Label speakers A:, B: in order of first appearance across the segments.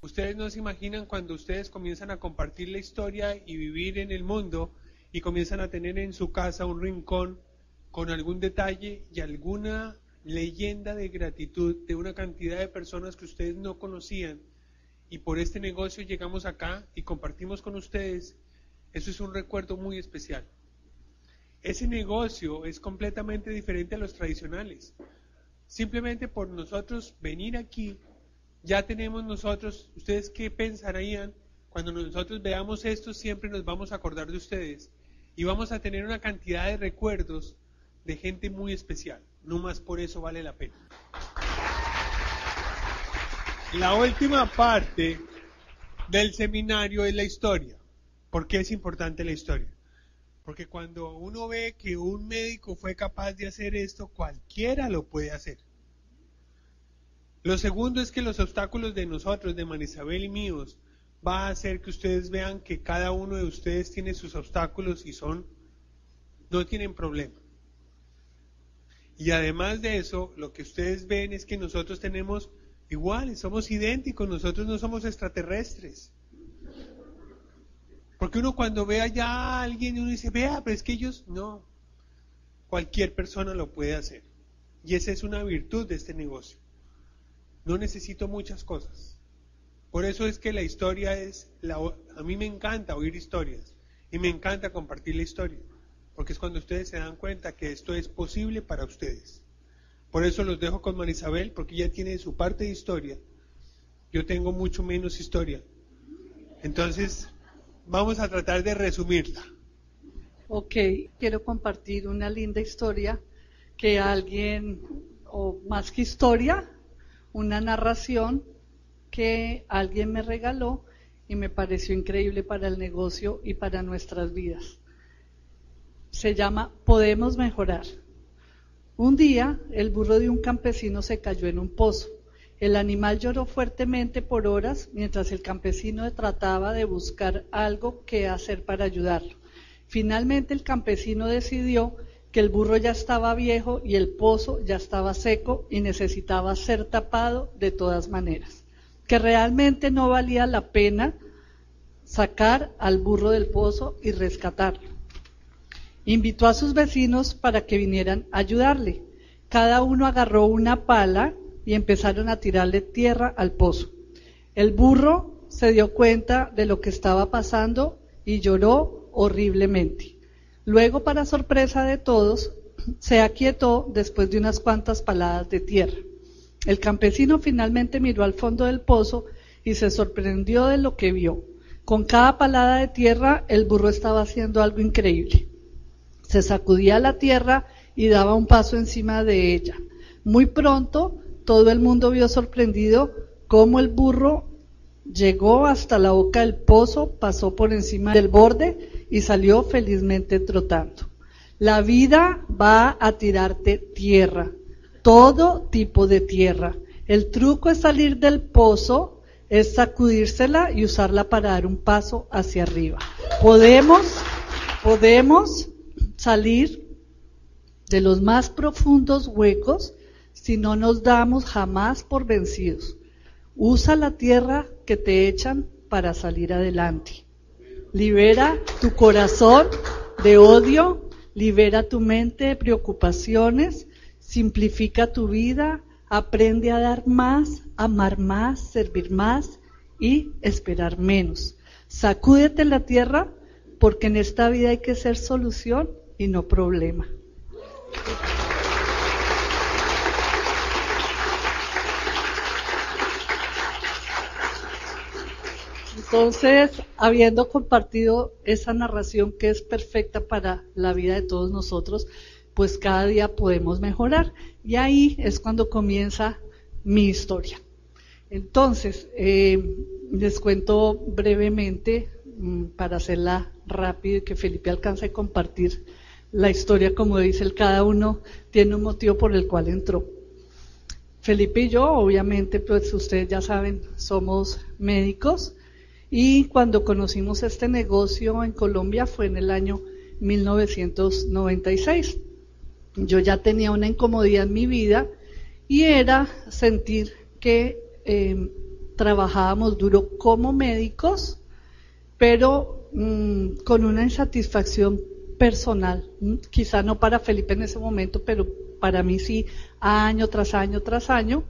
A: Ustedes no se imaginan cuando ustedes comienzan a compartir la historia y vivir en el mundo y comienzan a tener en su casa un rincón con algún detalle y alguna leyenda de gratitud de una cantidad de personas que ustedes no conocían, y por este negocio llegamos acá y compartimos con ustedes. Eso es un recuerdo muy especial. Ese negocio es completamente diferente a los tradicionales. Simplemente por nosotros venir aquí, ya tenemos nosotros, ¿ustedes qué pensarían? Cuando nosotros veamos esto, siempre nos vamos a acordar de ustedes y vamos a tener una cantidad de recuerdos de gente muy especial. No más por eso vale la pena. La última parte del seminario es la historia. ¿Por qué es importante la historia? Porque cuando uno ve que un médico fue capaz de hacer esto, cualquiera lo puede hacer. Lo segundo es que los obstáculos de nosotros, de Marisabel y míos, va a hacer que ustedes vean que cada uno de ustedes tiene sus obstáculos y no tienen problema. Y además de eso, lo que ustedes ven es que nosotros tenemos iguales, somos idénticos, nosotros no somos extraterrestres. Porque uno cuando ve allá a alguien, uno dice, vea, pero es que ellos no. Cualquier persona lo puede hacer. Y esa es una virtud de este negocio. No necesito muchas cosas. Por eso es que la historia a mí me encanta oír historias. Y me encanta compartir la historia. Porque es cuando ustedes se dan cuenta que esto es posible para ustedes. Por eso los dejo con Marisabel, porque ella tiene su parte de historia. Yo tengo mucho menos historia. Entonces, vamos a tratar de resumirla.
B: Ok, quiero compartir una linda historia que alguien, o más que historia, una narración que alguien me regaló y me pareció increíble para el negocio y para nuestras vidas. Se llama Podemos Mejorar. Un día, el burro de un campesino se cayó en un pozo. El animal lloró fuertemente por horas mientras el campesino trataba de buscar algo que hacer para ayudarlo. Finalmente, el campesino decidió que el burro ya estaba viejo y el pozo ya estaba seco y necesitaba ser tapado de todas maneras, que realmente no valía la pena sacar al burro del pozo y rescatarlo. Invitó a sus vecinos para que vinieran a ayudarle. Cada uno agarró una pala y empezaron a tirarle tierra al pozo. El burro se dio cuenta de lo que estaba pasando y lloró horriblemente. Luego, para sorpresa de todos, se aquietó después de unas cuantas paladas de tierra. El campesino finalmente miró al fondo del pozo y se sorprendió de lo que vio. Con cada palada de tierra, el burro estaba haciendo algo increíble. Se sacudía la tierra y daba un paso encima de ella. Muy pronto, todo el mundo vio sorprendido cómo el burro llegó hasta la boca del pozo, pasó por encima del borde y salió felizmente trotando. La vida va a tirarte tierra, todo tipo de tierra. El truco es salir del pozo, es sacudírsela y usarla para dar un paso hacia arriba. Podemos salir de los más profundos huecos si no nos damos jamás por vencidos. Usa la tierra que te echan para salir adelante. Libera tu corazón de odio, libera tu mente de preocupaciones, simplifica tu vida, aprende a dar más, amar más, servir más y esperar menos. Sacúdete la tierra porque en esta vida hay que ser solución y no problema. Entonces, habiendo compartido esa narración que es perfecta para la vida de todos nosotros, pues cada día podemos mejorar. Y ahí es cuando comienza mi historia. Entonces, les cuento brevemente, para hacerla rápido y que Felipe alcance a compartir la historia, como dice cada uno tiene un motivo por el cual entró. Felipe y yo, obviamente, pues ustedes ya saben, somos médicos. Y cuando conocimos este negocio en Colombia fue en el año 1996. Yo ya tenía una incomodidad en mi vida y era sentir que trabajábamos duro como médicos, pero con una insatisfacción personal, quizá no para Felipe en ese momento, pero para mí sí, año tras año tras año,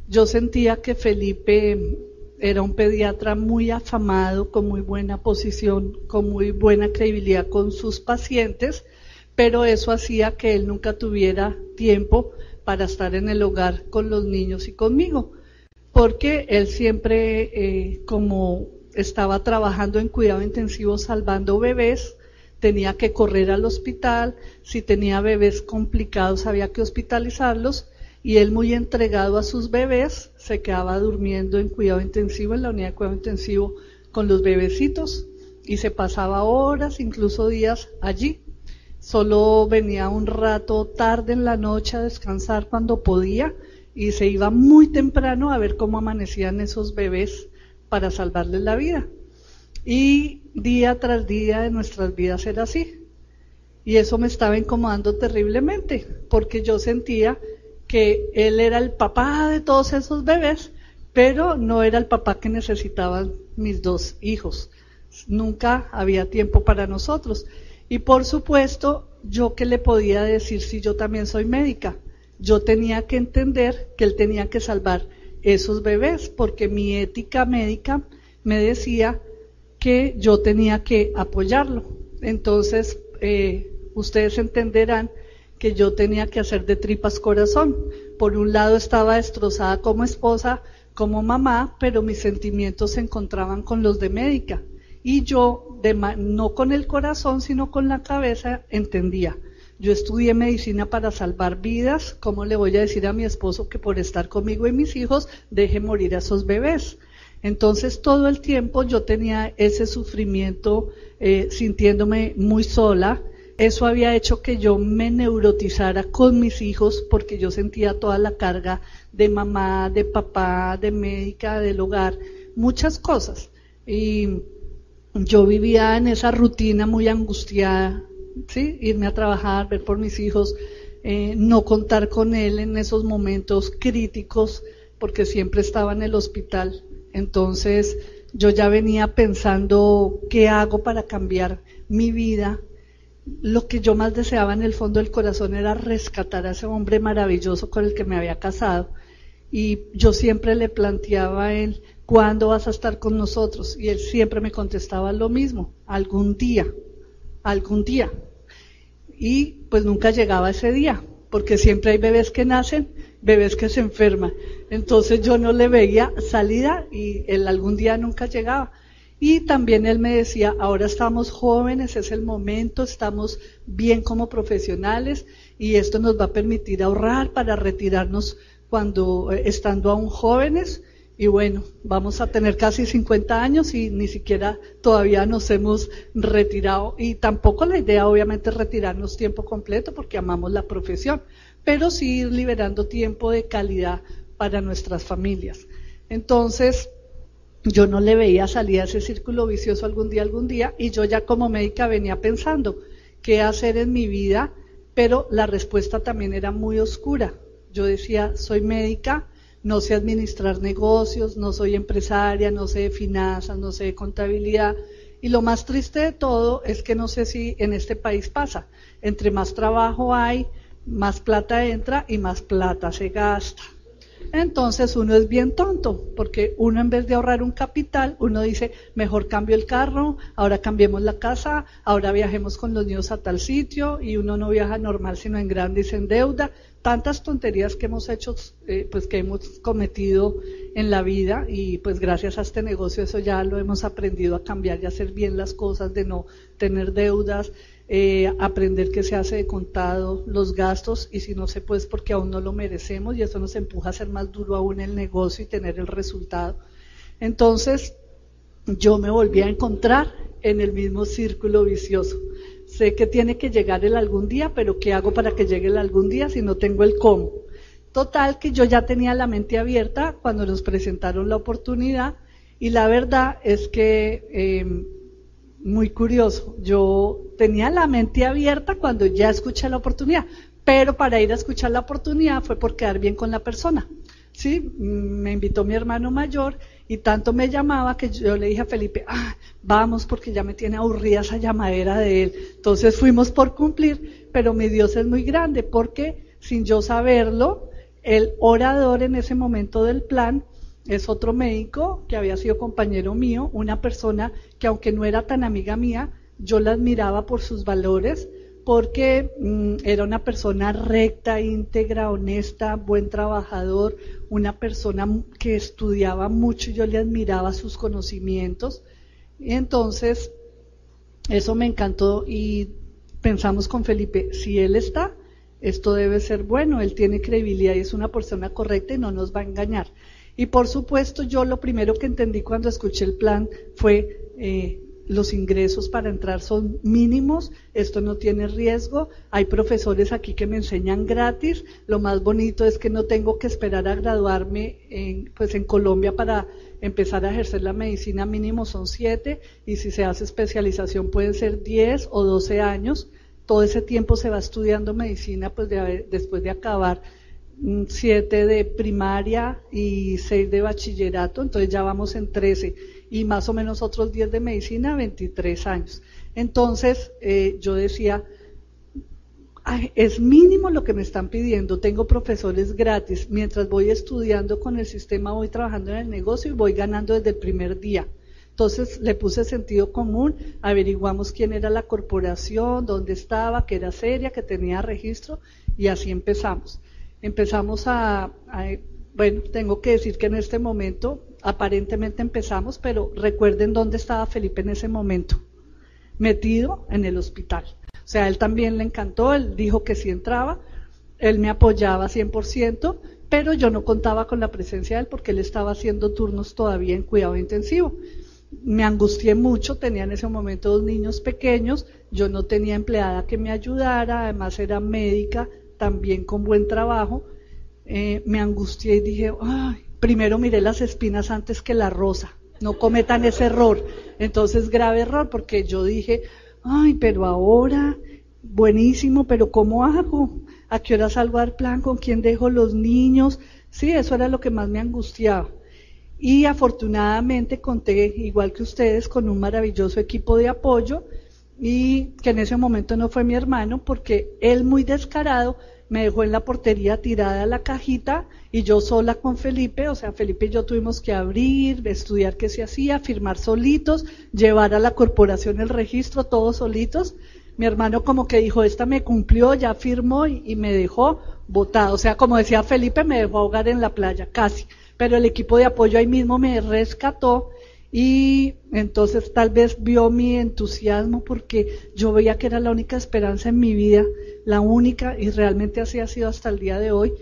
B: yo sentía que Felipe era un pediatra muy afamado, con muy buena posición, con muy buena credibilidad con sus pacientes, pero eso hacía que él nunca tuviera tiempo para estar en el hogar con los niños y conmigo, porque él siempre, como estaba trabajando en cuidado intensivo salvando bebés, tenía que correr al hospital, si tenía bebés complicados había que hospitalizarlos, y él muy entregado a sus bebés se quedaba durmiendo en cuidado intensivo, en la unidad de cuidado intensivo con los bebecitos, y se pasaba horas, incluso días allí. Solo venía un rato tarde en la noche a descansar cuando podía y se iba muy temprano a ver cómo amanecían esos bebés para salvarles la vida. Y día tras día de nuestras vidas era así. Y eso me estaba incomodando terriblemente, porque yo sentía que él era el papá de todos esos bebés, pero no era el papá que necesitaban mis dos hijos. Nunca había tiempo para nosotros. Y por supuesto, ¿yo qué le podía decir si yo también soy médica? Yo tenía que entender que él tenía que salvar esos bebés, porque mi ética médica me decía que yo tenía que apoyarlo. Entonces, ustedes entenderán que yo tenía que hacer de tripas corazón. Por un lado estaba destrozada como esposa, como mamá, pero mis sentimientos se encontraban con los de médica. Y yo, no con el corazón, sino con la cabeza, entendía. Yo estudié medicina para salvar vidas. ¿Cómo le voy a decir a mi esposo que por estar conmigo y mis hijos deje morir a esos bebés? Entonces todo el tiempo yo tenía ese sufrimiento, sintiéndome muy sola. Eso había hecho que yo me neurotizara con mis hijos, porque yo sentía toda la carga de mamá, de papá, de médica, del hogar, muchas cosas. Y yo vivía en esa rutina muy angustiada, ¿sí? Irme a trabajar, ver por mis hijos, no contar con él en esos momentos críticos, porque siempre estaba en el hospital. Entonces yo ya venía pensando qué hago para cambiar mi vida. Lo que yo más deseaba en el fondo del corazón era rescatar a ese hombre maravilloso con el que me había casado. Y yo siempre le planteaba a él, ¿cuándo vas a estar con nosotros? Y él siempre me contestaba lo mismo, algún día, algún día. Y pues nunca llegaba ese día, porque siempre hay bebés que nacen, bebés que se enferman. Entonces yo no le veía salida y él algún día nunca llegaba. Y también él me decía, ahora estamos jóvenes, es el momento, estamos bien como profesionales y esto nos va a permitir ahorrar para retirarnos cuando estando aún jóvenes. Y bueno, vamos a tener casi 50 años y ni siquiera todavía nos hemos retirado. Y tampoco la idea obviamente es retirarnos tiempo completo porque amamos la profesión, pero sí ir liberando tiempo de calidad para nuestras familias. Entonces, yo no le veía salida a ese círculo vicioso algún día, y yo ya como médica venía pensando qué hacer en mi vida, pero la respuesta también era muy oscura. Yo decía, soy médica, no sé administrar negocios, no soy empresaria, no sé de finanzas, no sé de contabilidad, y lo más triste de todo es que no sé si en este país pasa, entre más trabajo hay, más plata entra y más plata se gasta. Entonces uno es bien tonto, porque uno en vez de ahorrar un capital, uno dice, mejor cambio el carro, ahora cambiemos la casa, ahora viajemos con los niños a tal sitio, y uno no viaja normal sino en grande y se endeuda. Tantas tonterías que hemos hecho, pues que hemos cometido en la vida, y pues gracias a este negocio eso ya lo hemos aprendido a cambiar y a hacer bien las cosas, de no tener deudas, aprender que se hace de contado los gastos, y si no se puede es porque aún no lo merecemos, y eso nos empuja a hacer más duro aún el negocio y tener el resultado. Entonces yo me volví a encontrar en el mismo círculo vicioso. Sé que tiene que llegar el algún día, pero ¿qué hago para que llegue el algún día si no tengo el cómo? Total, que yo ya tenía la mente abierta cuando nos presentaron la oportunidad, y la verdad es que muy curioso, yo tenía la mente abierta cuando ya escuché la oportunidad, pero para ir a escuchar la oportunidad fue por quedar bien con la persona. Sí, me invitó mi hermano mayor y tanto me llamaba que yo le dije a Felipe, vamos porque ya me tiene aburrida esa llamadera de él. Entonces fuimos por cumplir, pero mi Dios es muy grande porque sin yo saberlo, el orador en ese momento del plan es otro médico que había sido compañero mío, una persona que aunque no era tan amiga mía, yo la admiraba por sus valores, porque era una persona recta, íntegra, honesta, buen trabajador, una persona que estudiaba mucho y yo le admiraba sus conocimientos. Y entonces, eso me encantó y pensamos con Felipe, si él está, esto debe ser bueno, él tiene credibilidad y es una persona correcta y no nos va a engañar. Y por supuesto, yo lo primero que entendí cuando escuché el plan fue los ingresos para entrar son mínimos, esto no tiene riesgo, hay profesores aquí que me enseñan gratis, lo más bonito es que no tengo que esperar a graduarme en Colombia para empezar a ejercer la medicina, mínimo son 7 y si se hace especialización pueden ser 10 o 12 años, todo ese tiempo se va estudiando medicina después de acabar 7 de primaria y 6 de bachillerato, entonces ya vamos en 13 y más o menos otros 10 de medicina, 23 años. Entonces yo decía, es mínimo lo que me están pidiendo, tengo profesores gratis, mientras voy estudiando con el sistema voy trabajando en el negocio y voy ganando desde el primer día. Entonces le puse sentido común, averiguamos quién era la corporación, dónde estaba, que era seria, que tenía registro y así empezamos. Empezamos bueno, tengo que decir que en este momento aparentemente empezamos, pero recuerden dónde estaba Felipe en ese momento, metido en el hospital. O sea, a él también le encantó, él dijo que sí entraba, él me apoyaba 100%, pero yo no contaba con la presencia de él porque él estaba haciendo turnos todavía en cuidado intensivo. Me angustié mucho, tenía en ese momento 2 niños pequeños, yo no tenía empleada que me ayudara, además era médica, también con buen trabajo. Me angustié y dije, primero miré las espinas antes que la rosa, no cometan ese error. Entonces, grave error, porque yo dije, pero ahora, buenísimo, pero ¿cómo hago? ¿A qué hora salgo a dar plan? ¿Con quién dejo los niños? Sí, eso era lo que más me angustiaba. Y afortunadamente conté, igual que ustedes, con un maravilloso equipo de apoyo, y que en ese momento no fue mi hermano, porque él muy descarado me dejó en la portería tirada la cajita y yo sola con Felipe, o sea, Felipe y yo tuvimos que abrir, estudiar qué se hacía, firmar solitos, llevar a la corporación el registro, todos solitos. Mi hermano como que dijo, esta me cumplió, ya firmó y me dejó botado, o sea, como decía Felipe, me dejó ahogar en la playa, casi, pero el equipo de apoyo ahí mismo me rescató. Y entonces tal vez vio mi entusiasmo porque yo veía que era la única esperanza en mi vida, la única, y realmente así ha sido hasta el día de hoy.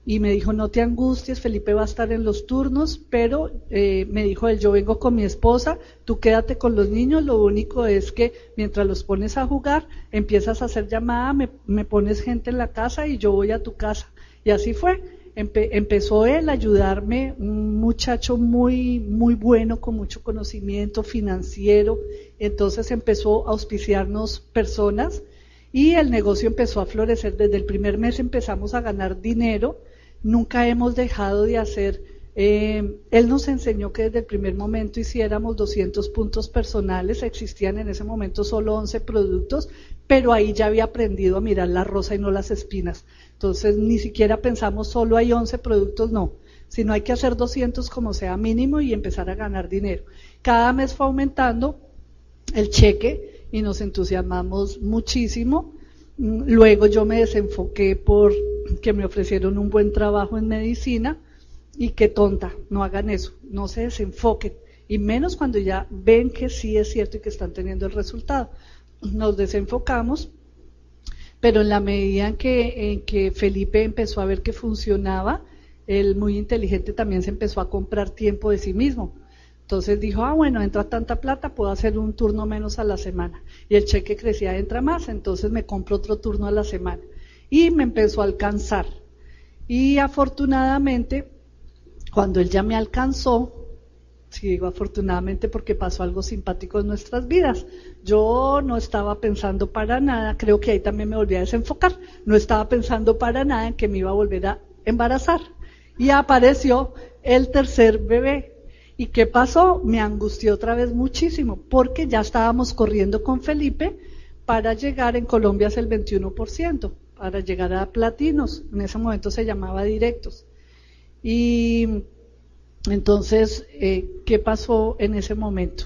B: Y me dijo, no te angusties, Felipe va a estar en los turnos, pero me dijo él, yo vengo con mi esposa, tú quédate con los niños, lo único es que mientras los pones a jugar, empiezas a hacer llamada, me pones gente en la casa y yo voy a tu casa. Y así fue. Empezó él a ayudarme, un muchacho muy, muy bueno, con mucho conocimiento financiero, entonces empezó a auspiciarnos personas y el negocio empezó a florecer. Desde el primer mes empezamos a ganar dinero, nunca hemos dejado de hacer, él nos enseñó que desde el primer momento hiciéramos 200 puntos personales, existían en ese momento solo 11 productos, pero ahí ya había aprendido a mirar la rosa y no las espinas. Entonces ni siquiera pensamos solo hay 11 productos, no, sino hay que hacer 200 como sea mínimo y empezar a ganar dinero. Cada mes fue aumentando el cheque y nos entusiasmamos muchísimo. Luego yo me desenfoqué porque me ofrecieron un buen trabajo en medicina y qué tonta, no hagan eso, no se desenfoquen, y menos cuando ya ven que sí es cierto y que están teniendo el resultado. Nos desenfocamos, pero en la medida en que Felipe empezó a ver que funcionaba, él muy inteligente también se empezó a comprar tiempo de sí mismo. Entonces dijo, bueno, entra tanta plata, puedo hacer un turno menos a la semana. Y el cheque crecía, entra más, entonces me compro otro turno a la semana. Y me empezó a alcanzar. Y afortunadamente, cuando él ya me alcanzó, sí digo afortunadamente porque pasó algo simpático en nuestras vidas. Yo no estaba pensando para nada, creo que ahí también me volví a desenfocar, no estaba pensando para nada en que me iba a volver a embarazar. y apareció el tercer bebé. ¿Y qué pasó? Me angustió otra vez muchísimo, porque ya estábamos corriendo con Felipe para llegar, en Colombia es el 21%, para llegar a platinos, en ese momento se llamaba directos. Y entonces, ¿qué pasó en ese momento?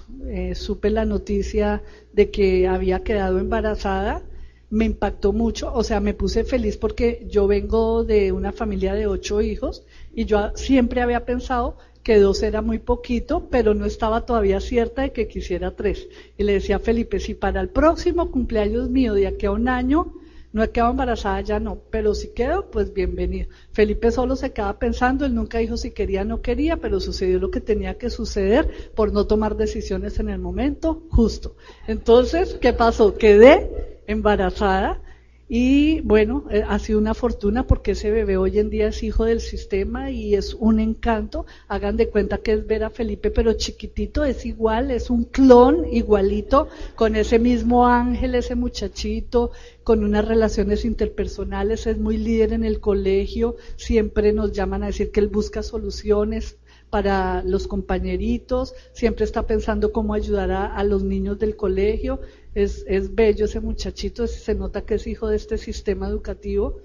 B: Supe la noticia de que había quedado embarazada, me impactó mucho, o sea, me puse feliz porque yo vengo de una familia de 8 hijos y yo siempre había pensado que 2 era muy poquito, pero no estaba todavía cierta de que quisiera 3. Y le decía a Felipe, si para el próximo cumpleaños mío, de aquí a un año, no he quedado embarazada, ya no, pero si quedo, pues bienvenido. Felipe solo se quedaba pensando, él nunca dijo si quería o no quería, pero sucedió lo que tenía que suceder por no tomar decisiones en el momento justo. Entonces, ¿qué pasó? Quedé embarazada y bueno, ha sido una fortuna porque ese bebé hoy en día es hijo del sistema y es un encanto. Hagan de cuenta que es ver a Felipe pero chiquitito, es igual, es un clon igualito, con ese mismo ángel, ese muchachito, con unas relaciones interpersonales, es muy líder en el colegio, siempre nos llaman a decir que él busca soluciones para los compañeritos, siempre está pensando cómo ayudar a los niños del colegio. Es bello ese muchachito, se nota que es hijo de este sistema educativo.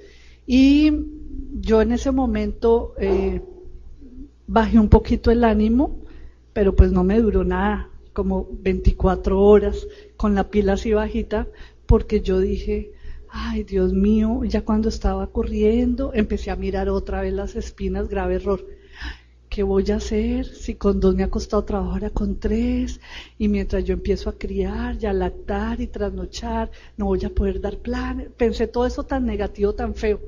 B: Y yo en ese momento bajé un poquito el ánimo, pero pues no me duró nada, como 24 horas, con la pila así bajita, porque yo dije, ay Dios mío, ya cuando estaba corriendo, empecé a mirar otra vez las espinas, grave error. ¿Qué voy a hacer? Si con 2 me ha costado trabajo, ahora con 3, y mientras yo empiezo a criar y a lactar y trasnochar, no voy a poder dar planes. Pensé todo eso tan negativo, tan feo,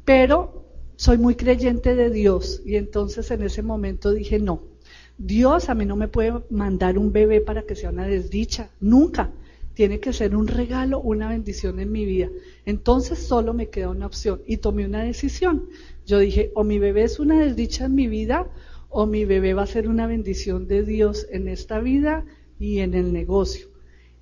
B: pero soy muy creyente de Dios, y entonces en ese momento dije, no, Dios a mí no me puede mandar un bebé para que sea una desdicha, nunca. Tiene que ser un regalo, una bendición en mi vida. Entonces solo me queda una opción y tomé una decisión. Yo dije, o mi bebé es una desdicha en mi vida, o mi bebé va a ser una bendición de Dios en esta vida y en el negocio.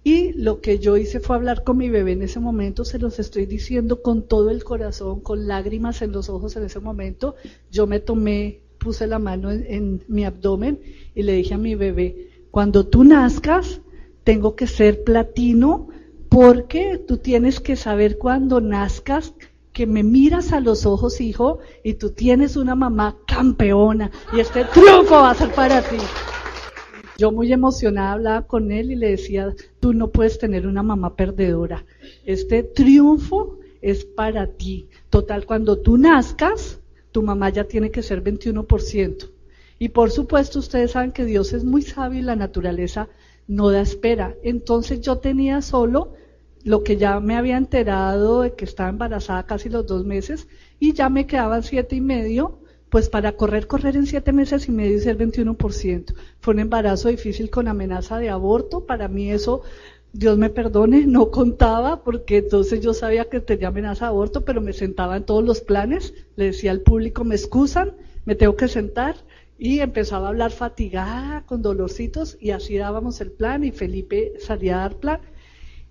B: Y lo que yo hice fue hablar con mi bebé en ese momento, se los estoy diciendo con todo el corazón, con lágrimas en los ojos en ese momento. Yo me tomé, puse la mano en mi abdomen y le dije a mi bebé, cuando tú nazcas, tengo que ser platino, porque tú tienes que saber cuando nazcas que me miras a los ojos, hijo, y tú tienes una mamá campeona y este triunfo va a ser para ti. Yo muy emocionada hablaba con él y le decía, tú no puedes tener una mamá perdedora, este triunfo es para ti. Total, cuando tú nazcas, tu mamá ya tiene que ser 21%. Y por supuesto ustedes saben que Dios es muy sabio y la naturaleza no da espera. Entonces yo tenía solo lo que ya me había enterado de que estaba embarazada casi los 2 meses y ya me quedaban 7,5, pues para correr en 7 meses y medio y ser 21%. Fue un embarazo difícil con amenaza de aborto. Para mí eso, Dios me perdone, no contaba, porque entonces yo sabía que tenía amenaza de aborto, pero me sentaba en todos los planes, le decía al público, me excusan, me tengo que sentar. Y empezaba a hablar fatigada, con dolorcitos, y así dábamos el plan, y Felipe salía a dar plan.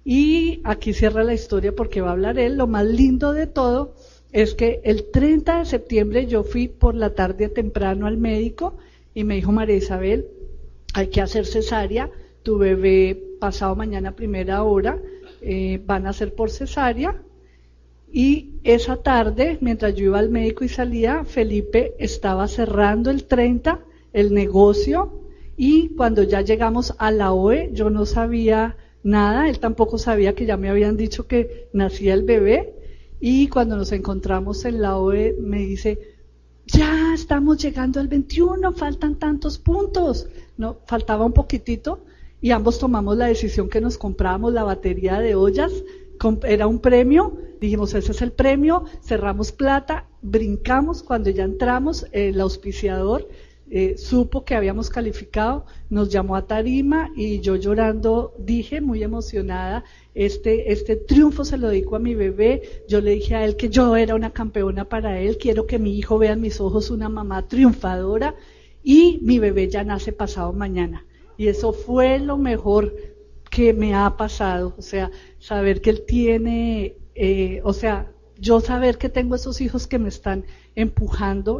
B: Y aquí cierra la historia porque va a hablar él. Lo más lindo de todo es que el 30 de septiembre yo fui por la tarde temprano al médico, y me dijo, María Isabel, hay que hacer cesárea, tu bebé pasado mañana a primera hora, van a hacer por cesárea. Y esa tarde, mientras yo iba al médico y salía, Felipe estaba cerrando el 30, el negocio, y cuando ya llegamos a la OE, yo no sabía nada, él tampoco sabía que ya me habían dicho que nacía el bebé, y cuando nos encontramos en la OE me dice, ya estamos llegando al 21, faltan tantos puntos. No, faltaba un poquitito, y ambos tomamos la decisión que nos comprábamos la batería de ollas, era un premio, dijimos ese es el premio, cerramos plata, brincamos. Cuando ya entramos, el auspiciador supo que habíamos calificado, nos llamó a tarima y yo llorando dije, muy emocionada, este triunfo se lo dedico a mi bebé. Yo le dije a él que yo era una campeona para él, quiero que mi hijo vea en mis ojos una mamá triunfadora, y mi bebé ya nace pasado mañana. Y eso fue lo mejor que me ha pasado, o sea, saber que él tiene, yo saber que tengo esos hijos que me están empujando,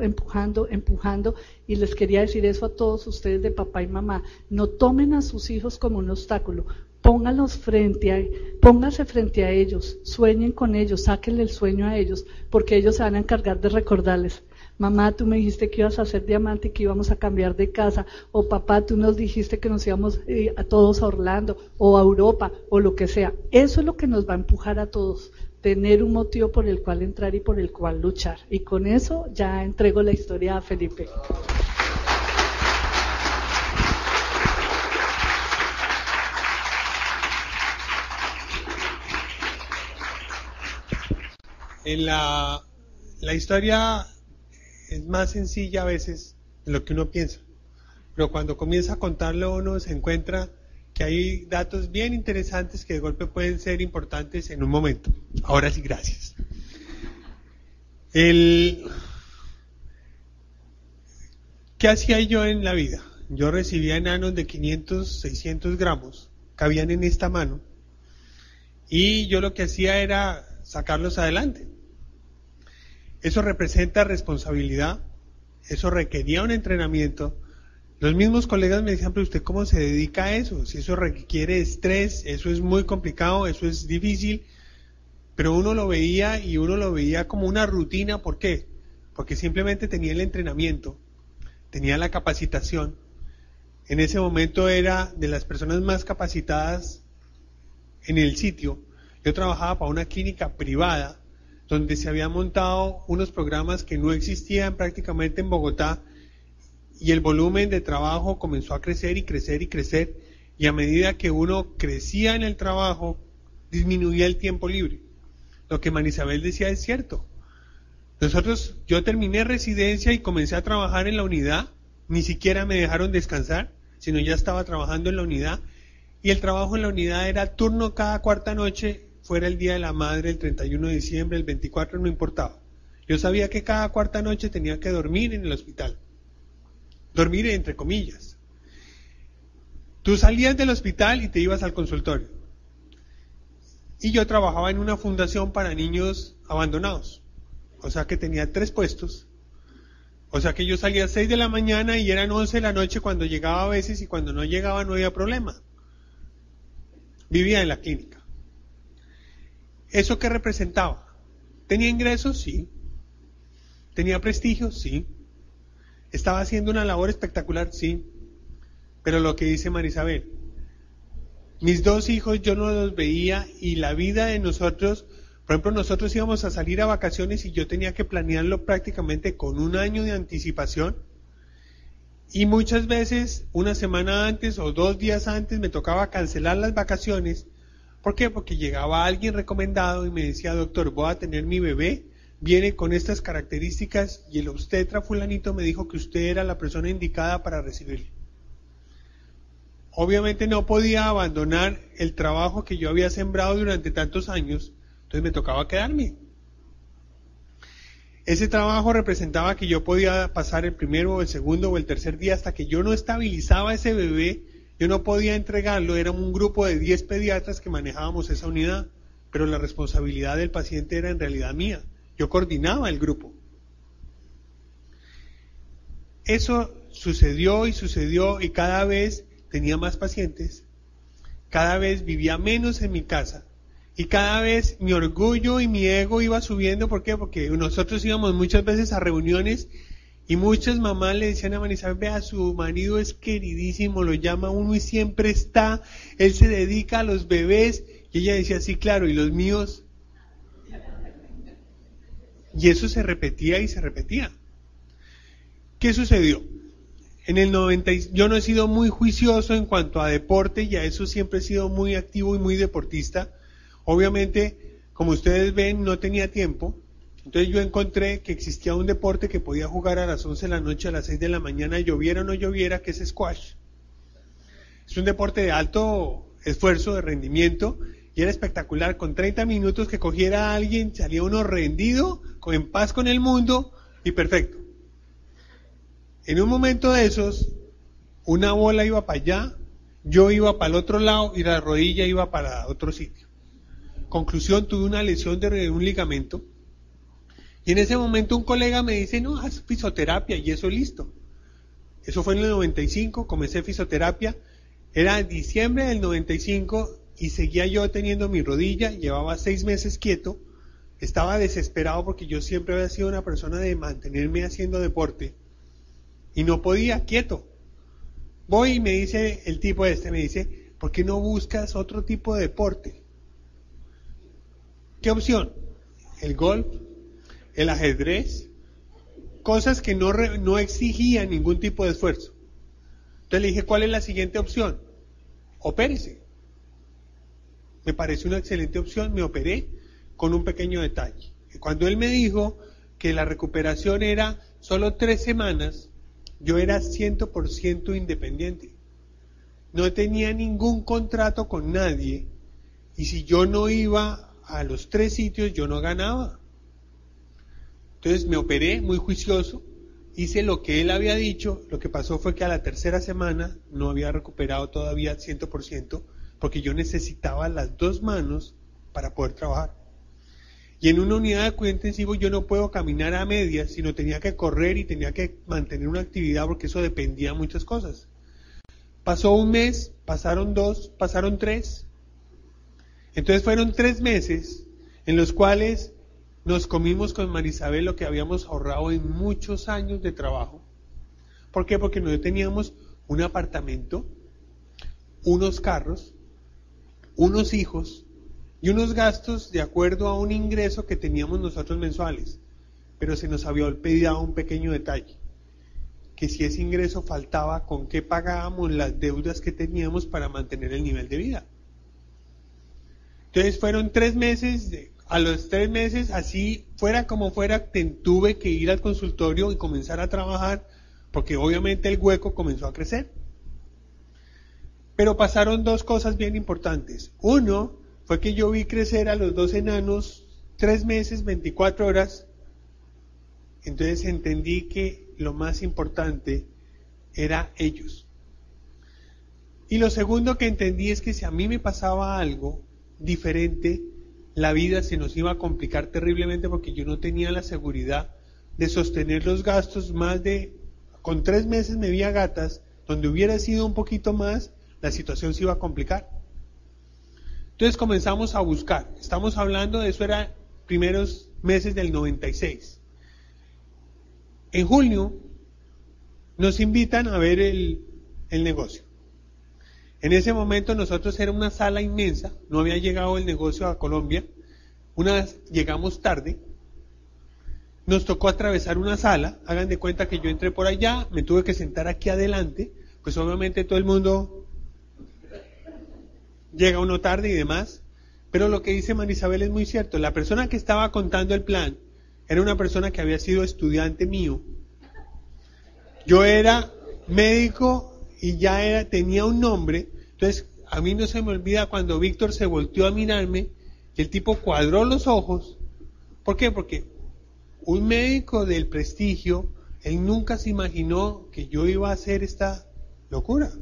B: y les quería decir eso a todos ustedes de papá y mamá, no tomen a sus hijos como un obstáculo, póngase frente a ellos, sueñen con ellos, sáquenle el sueño a ellos, porque ellos se van a encargar de recordarles. Mamá, tú me dijiste que ibas a ser diamante y que íbamos a cambiar de casa, o papá, tú nos dijiste que nos íbamos a todos a Orlando, o a Europa, o lo que sea. Eso es lo que nos va a empujar a todos, tener un motivo por el cual entrar y por el cual luchar. Y con eso ya entrego la historia a Felipe.
A: La historia es más sencilla a veces de lo que uno piensa, pero cuando comienza a contarlo uno se encuentra que hay datos bien interesantes que de golpe pueden ser importantes en un momento. Ahora sí, gracias. ¿Qué hacía yo en la vida? Yo recibía enanos de 500, 600 gramos, cabían en esta mano, y yo lo que hacía era sacarlos adelante. Eso representa responsabilidad, eso requería un entrenamiento. Los mismos colegas me decían, pero ¿usted cómo se dedica a eso? Si eso requiere estrés, eso es muy complicado, eso es difícil, pero uno lo veía y uno lo veía como una rutina. ¿Por qué? Porque simplemente tenía el entrenamiento, tenía la capacitación. En ese momento era de las personas más capacitadas en el sitio. Yo trabajaba para una clínica privada donde se habían montado unos programas que no existían prácticamente en Bogotá, y el volumen de trabajo comenzó a crecer y crecer y crecer, y a medida que uno crecía en el trabajo, disminuía el tiempo libre. Lo que Marisabel decía es cierto. Yo terminé residencia y comencé a trabajar en la unidad, ni siquiera me dejaron descansar, sino ya estaba trabajando en la unidad, y el trabajo en la unidad era turno cada cuarta noche, fuera el Día de la Madre, el 31 de diciembre, el 24, no importaba. Yo sabía que cada cuarta noche tenía que dormir en el hospital. Dormir entre comillas. Tú salías del hospital y te ibas al consultorio. Y yo trabajaba en una fundación para niños abandonados. O sea que tenía 3 puestos. O sea que yo salía a 6 de la mañana y eran 11 de la noche cuando llegaba a veces, y cuando no llegaba no había problema. Vivía en la clínica. ¿Eso qué representaba? ¿Tenía ingresos? Sí. ¿Tenía prestigio? Sí. ¿Estaba haciendo una labor espectacular? Sí. Pero lo que dice Marisabel, mis 2 hijos yo no los veía, y la vida de nosotros, por ejemplo, nosotros íbamos a salir a vacaciones y yo tenía que planearlo prácticamente con 1 año de anticipación, y muchas veces una semana antes o 2 días antes me tocaba cancelar las vacaciones. ¿Por qué? Porque llegaba alguien recomendado y me decía, doctor, voy a tener mi bebé, viene con estas características, y el obstetra fulanito me dijo que usted era la persona indicada para recibirlo. Obviamente no podía abandonar el trabajo que yo había sembrado durante tantos años, entonces me tocaba quedarme. Ese trabajo representaba que yo podía pasar el primero o el segundo o el tercer día hasta que yo no estabilizaba ese bebé. Yo no podía entregarlo, era un grupo de 10 pediatras que manejábamos esa unidad, pero la responsabilidad del paciente era en realidad mía. Yo coordinaba el grupo. Eso sucedió y cada vez tenía más pacientes, cada vez vivía menos en mi casa, y cada vez mi orgullo y mi ego iba subiendo. ¿Por qué? Porque nosotros íbamos muchas veces a reuniones y muchas mamás le decían a Marisabel, vea, su marido es queridísimo, lo llama uno y siempre está, él se dedica a los bebés. Y ella decía, sí, claro, ¿y los míos? Y eso se repetía y se repetía. ¿Qué sucedió? En el 90, yo no he sido muy juicioso en cuanto a deporte, y a eso siempre he sido muy activo y muy deportista. Obviamente, como ustedes ven, no tenía tiempo. Entonces yo encontré que existía un deporte que podía jugar a las 11 de la noche, a las 6 de la mañana, lloviera o no lloviera, que es squash. Es un deporte de alto esfuerzo, de rendimiento, y era espectacular. Con 30 minutos que cogiera a alguien, salía uno rendido, en paz con el mundo, y perfecto. En un momento de esos, una bola iba para allá, yo iba para el otro lado, y la rodilla iba para otro sitio. Conclusión, tuve una lesión de un ligamento, Y en ese momento un colega me dice, no, haz fisioterapia y eso listo. Eso fue en el 95, comencé fisioterapia. Era diciembre del 95 y seguía yo teniendo mi rodilla, llevaba 6 meses quieto. Estaba desesperado porque yo siempre había sido una persona de mantenerme haciendo deporte y no podía, quieto. Voy y me dice el tipo me dice, ¿por qué no buscas otro tipo de deporte? ¿Qué opción? El golf, el ajedrez, cosas que no exigían ningún tipo de esfuerzo. Entonces le dije, ¿cuál es la siguiente opción? Opérese. Me pareció una excelente opción, me operé con un pequeño detalle. Cuando él me dijo que la recuperación era solo 3 semanas, yo era 100% independiente. No tenía ningún contrato con nadie y si yo no iba a los 3 sitios, yo no ganaba. Entonces me operé muy juicioso, hice lo que él había dicho, lo que pasó fue que a la 3ª semana no había recuperado todavía 100%, porque yo necesitaba las 2 manos para poder trabajar. Y en una unidad de cuidado intensivo yo no puedo caminar a medias, sino tenía que correr y tenía que mantener una actividad porque eso dependía de muchas cosas. Pasó un mes, pasaron 2, pasaron 3. Entonces fueron 3 meses en los cuales nos comimos con Marisabel lo que habíamos ahorrado en muchos años de trabajo. ¿Por qué? Porque no teníamos un apartamento, unos carros, unos hijos y unos gastos de acuerdo a un ingreso que teníamos nosotros mensuales. Pero se nos había olvidado un pequeño detalle, que si ese ingreso faltaba, ¿con qué pagábamos las deudas que teníamos para mantener el nivel de vida? Entonces fueron 3 meses, a los 3 meses, así fuera como fuera, tuve que ir al consultorio y comenzar a trabajar, porque obviamente el hueco comenzó a crecer. Pero pasaron 2 cosas bien importantes. Uno fue que yo vi crecer a los 2 enanos 3 meses, 24 horas. Entonces entendí que lo más importante era ellos. Y lo segundo que entendí es que si a mí me pasaba algo diferente, la vida se nos iba a complicar terriblemente porque yo no tenía la seguridad de sostener los gastos con 3 meses me vi a gatas, donde hubiera sido un poquito más, la situación se iba a complicar. Entonces comenzamos a buscar, estamos hablando de eso, era primeros meses del 96. En junio nos invitan a ver el negocio. En ese momento nosotros era una sala inmensa, no había llegado el negocio a Colombia, una vez llegamos tarde, nos tocó atravesar una sala, hagan de cuenta que yo entré por allá, me tuve que sentar aquí adelante, pues obviamente todo el mundo llega uno tarde y demás, pero lo que dice Marisabel es muy cierto, la persona que estaba contando el plan era una persona que había sido estudiante mío, yo era médico y ya tenía un nombre. Entonces a mí no se me olvida cuando Víctor se volteó a mirarme, el tipo cuadró los ojos. ¿Por qué? Porque un médico del prestigio, él nunca se imaginó que yo iba a hacer esta locura.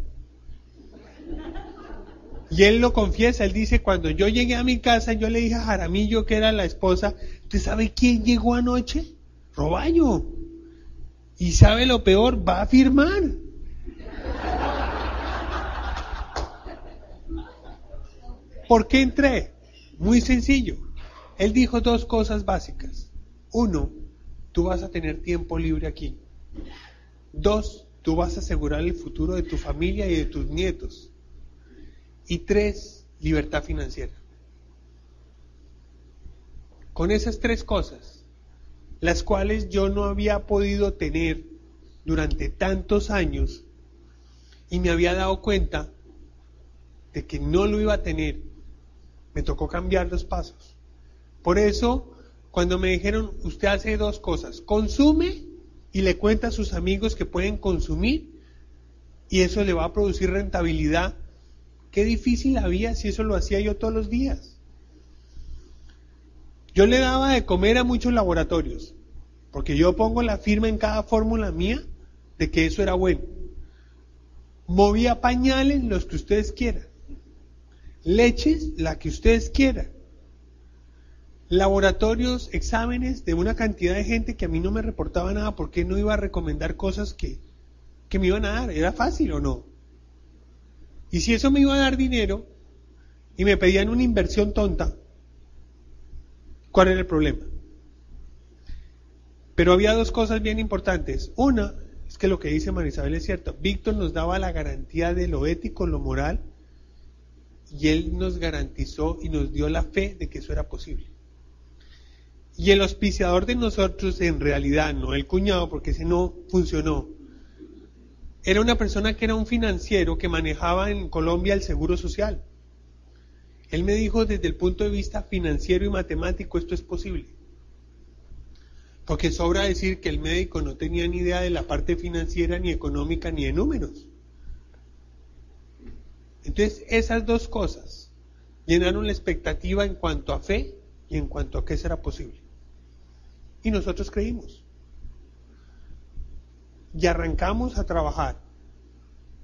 A: Y él lo confiesa, él dice, cuando yo llegué a mi casa, yo le dije a Jaramillo, que era la esposa, ¿usted sabe quién llegó anoche? Robaño. Y sabe lo peor, va a firmar. ¿Por qué entré? Muy sencillo. Él dijo 2 cosas básicas. 1, tú vas a tener tiempo libre aquí. 2, tú vas a asegurar el futuro de tu familia y de tus nietos. Y 3, libertad financiera. Con esas 3 cosas, las cuales yo no había podido tener durante tantos años, y me había dado cuenta de que no lo iba a tener, me tocó cambiar los pasos. Por eso, cuando me dijeron, usted hace 2 cosas, consume y le cuenta a sus amigos que pueden consumir, y eso le va a producir rentabilidad. Qué difícil había si eso lo hacía yo todos los días. Yo le daba de comer a muchos laboratorios, porque yo pongo la firma en cada fórmula mía de que eso era bueno. Movía pañales, los que ustedes quieran. Leches, la que ustedes quieran. laboratorios, exámenes de una cantidad de gente que a mí no me reportaba nada, porque no iba a recomendar cosas que me iban a dar. ¿Era fácil o no? Y si eso me iba a dar dinero y me pedían una inversión tonta, ¿cuál era el problema? Pero había dos cosas bien importantes. Una, es que lo que dice Marisabel es cierto. Víctor nos daba la garantía de lo ético, lo moral, y él nos garantizó y nos dio la fe de que eso era posible. Y el auspiciador de nosotros, en realidad, no el cuñado, porque ese no funcionó, era una persona que era un financiero que manejaba en Colombia el seguro social. Él me dijo, desde el punto de vista financiero y matemático, esto es posible. Porque sobra decir que el médico no tenía ni idea de la parte financiera, ni económica, ni de números. Entonces, esas dos cosas llenaron la expectativa en cuanto a fe y en cuanto a que eso era posible. Y nosotros creímos. Y arrancamos a trabajar.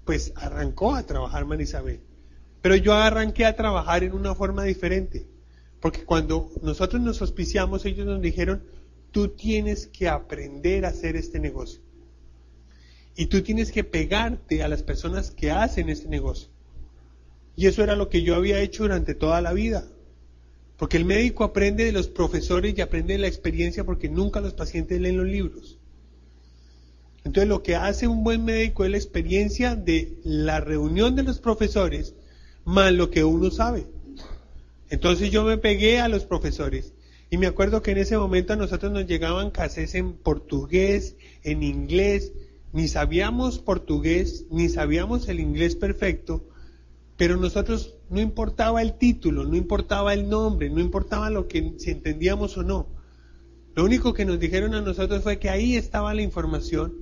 A: Pues arrancó a trabajar Marisabel. Pero yo arranqué a trabajar en una forma diferente. Porque cuando nosotros nos auspiciamos, ellos nos dijeron, tú tienes que aprender a hacer este negocio. Y tú tienes que pegarte a las personas que hacen este negocio. Y eso era lo que yo había hecho durante toda la vida. Porque el médico aprende de los profesores y aprende de la experiencia, porque nunca los pacientes leen los libros. Entonces lo que hace un buen médico es la experiencia de la reunión de los profesores más lo que uno sabe. Entonces yo me pegué a los profesores. Y me acuerdo que en ese momento a nosotros nos llegaban cassettes en portugués, en inglés. Ni sabíamos portugués, ni sabíamos el inglés perfecto. Pero nosotros, no importaba el título, no importaba el nombre, no importaba lo que si entendíamos o no. Lo único que nos dijeron a nosotros fue que ahí estaba la información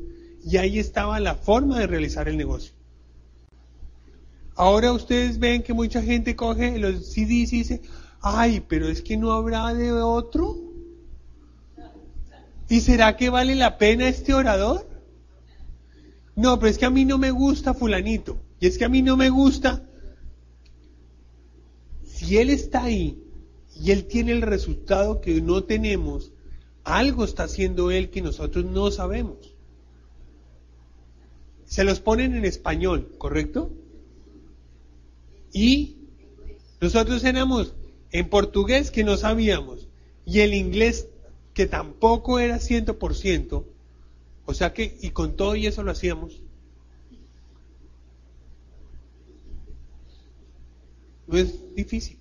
A: y ahí estaba la forma de realizar el negocio. Ahora ustedes ven que mucha gente coge los CDs y dice, ay, pero es que no habrá de otro. ¿Y será que vale la pena este orador? No, pero es que a mí no me gusta fulanito. Y es que a mí no me gusta. Si él está ahí y él tiene el resultado que no tenemos, algo está haciendo él que nosotros no sabemos. Se los ponen en español, ¿correcto? Y nosotros éramos en portugués que no sabíamos y el inglés que tampoco era 100%, o sea que, y con todo y eso lo hacíamos. No es difícil.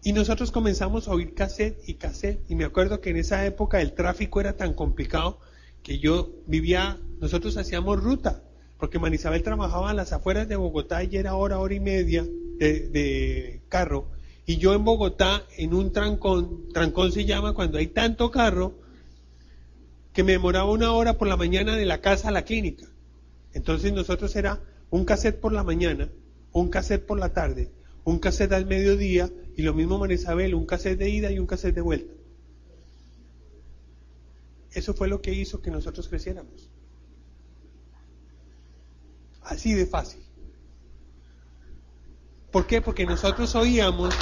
A: Y nosotros comenzamos a oír cassette y cassette, y me acuerdo que en esa época el tráfico era tan complicado que yo vivía, nosotros hacíamos ruta, porque Marisabel trabajaba a las afueras de Bogotá y era hora y media de carro, y yo en Bogotá en un trancón se llama cuando hay tanto carro, que me demoraba 1 hora por la mañana de la casa a la clínica. Entonces nosotros era un cassette por la mañana, un cassette por la tarde, un cassette al mediodía, y lo mismo Marisabel, un cassette de ida y un cassette de vuelta. Eso fue lo que hizo que nosotros creciéramos. Así de fácil. ¿Por qué? Porque nosotros oíamos